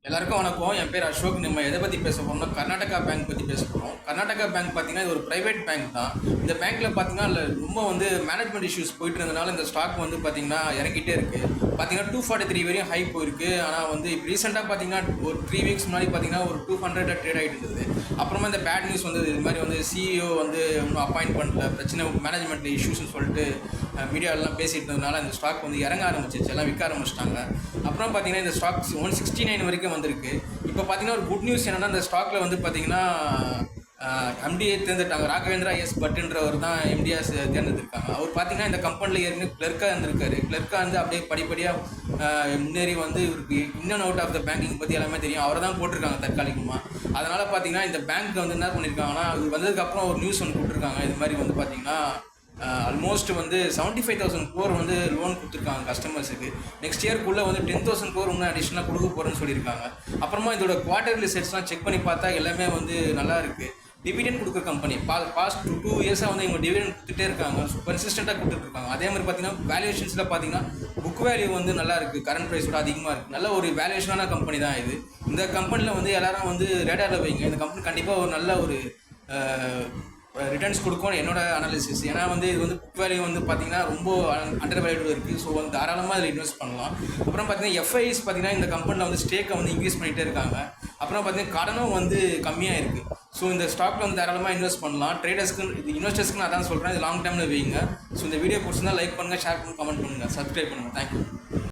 எல்லாருக்கும் வணக்கம். என் பேர் அசோக். நம்ம எதை பற்றி பேச போறோம்னா கர்நாடகா பேங்க் பற்றி பேச போகிறோம். கர்நாடகா பேங்க் பார்த்தீங்கன்னா இது ஒரு ப்ரைவேட் பேங்க் தான். இந்த பேங்க்கில் பார்த்தீங்கன்னா ரொம்ப மேனேஜ்மெண்ட் இஷ்யூஸ் போயிட்டு இருந்தனால இந்த ஸ்டாக் பார்த்தீங்கன்னா இறங்கிட்டே இருக்குது. பார்த்தீங்கன்னா 243 வரையும் ஹை போயிருக்கு. ஆனால் இப்போ ரீசெண்டாக பார்த்தீங்கன்னா ஒரு 3 வீக்ஸ் முன்னாடி பார்த்தீங்கன்னா ஒரு 200 ட்ரேட் ஆகிட்டு இருந்தது. அப்புறமா இந்த பேட் நியூஸ் இது மாதிரி சிஇஓ இன்னும் அப்பாயிண்ட் பண்ணல, பிரச்சனை மேனேஜ்மெண்ட் இஷ்யூஸ்னு சொல்லிட்டு மீடியாவெல்லாம் பேசிட்டு இருந்ததுனால இந்த ஸ்டாக் இறங்க ஆரம்பிச்சிச்சு, எல்லாம் விற்க ஆரம்பிச்சிட்டாங்க. அப்புறம் பார்த்தீங்கன்னா இந்த ஸ்டாக் 169 வரைக்கும் வந்திருக்கு. இப்போ பார்த்தீங்கன்னா ஒரு குட் நியூஸ் என்னென்னா இந்த ஸ்டாக்கில் பார்த்தீங்கன்னா எம்டிஏ தேர்ந்தெடுத்தாங்க. ராகவேந்திரா எஸ் பட்டுன்றவர் தான் எம்டிஆர் தேர்ந்தெடுத்திருக்காங்க. அவர் பார்த்தீங்கன்னா இந்த கம்பெனியில் ஏற்கனவே கிளர்க்காக இருந்திருக்காரு. கிளர்க்காக அப்படியே படிப்படியாக முன்னேறி இவருக்கு in and out of the banking பற்றி எல்லாமே தெரியும். அவரை தான் போட்டிருக்காங்க தற்காலிகமாக. அதனால் பார்த்தீங்கன்னா இந்த பேங்க் என்ன பண்ணியிருக்காங்கன்னா இது வந்ததுக்கப்புறம் ஒரு நியூஸ் கொடுத்துருக்காங்க. இது மாதிரி பார்த்தீங்கன்னா ஆல்மோஸ்ட் 75,000 crore லோன் கொடுத்துருக்காங்க கஸ்டமர்ஸுக்கு. நெக்ஸ்ட் இயர்க்குள்ளே 10,000 crore இன்னும் அடிஷனலாக கொடுக்க போகிறேன்னு சொல்லியிருக்காங்க. அப்புறமா இதோட குவார்டர்லி செட்ஸ்லாம் செக் பண்ணி பார்த்தா எல்லாமே நல்லா இருக்குது. டிவிடெண்ட் கொடுக்குற கம்பெனி. பாஸ்ட் 2 இயர்ஸாக இவங்க டிவிடெண்ட் கொடுத்துட்டே இருக்காங்க. கன்சிஸ்டண்ட்டாக கொடுத்துட்ருக்காங்க. அதே மாதிரி பார்த்தீங்கன்னா வேல்யூவேஷன்ஸில் பார்த்தீங்கன்னா புக் வேல்யூ நல்லா இருக்குது, கரண்ட் ப்ரைஸோட அதிகமாக இருக்குது. நல்ல ஒரு வேல்யூவேஷனான கம்பெனி தான் இது. இந்த கம்பெனியில் எல்லாரும் ரேடாரில் வைங்க. இந்த கம்பெனி கண்டிப்பாக ஒரு நல்ல ஒரு ரிட்டர்ன்ஸ் கொடுக்கும்னு என்னோட அனாலிசிஸ். ஏன்னா இது புக் வேல்யூ பார்த்தீங்கன்னா ரொம்ப அண்டர் வேல்யூ இருக்குது. ஸோ தாராளமாக அதில் இன்வெஸ்ட் பண்ணலாம். அப்புறம் பார்த்தீங்கன்னா எஃப்ஐஸ் பார்த்தீங்கன்னா இந்த கம்பெனியில் ஸ்டேக்கை இன்க்ரீஸ் பண்ணிகிட்டே இருக்காங்க. அப்புறம் பார்த்தீங்கன்னா கடனும் கம்மியாக இருக்குது. ஸோ இந்த ஸ்டாக்கில் தாராளமாக இன்வெஸ்ட் பண்ணலாம். ட்ரேடர்ஸ்க்கு இன்வெஸ்டர்ஸ்க்கு நான் தான் சொல்கிறேன், இது லாங் டைமில் வைங்க. ஸோ இந்த வீடியோ பிடிச்சிருந்தா லைக் பண்ணுங்கள், ஷேர் பண்ணுங்கள், கமெண்ட் பண்ணுங்கள், சப்ஸ்கிரைப் பண்ணுங்கள். தேங்க்யூ.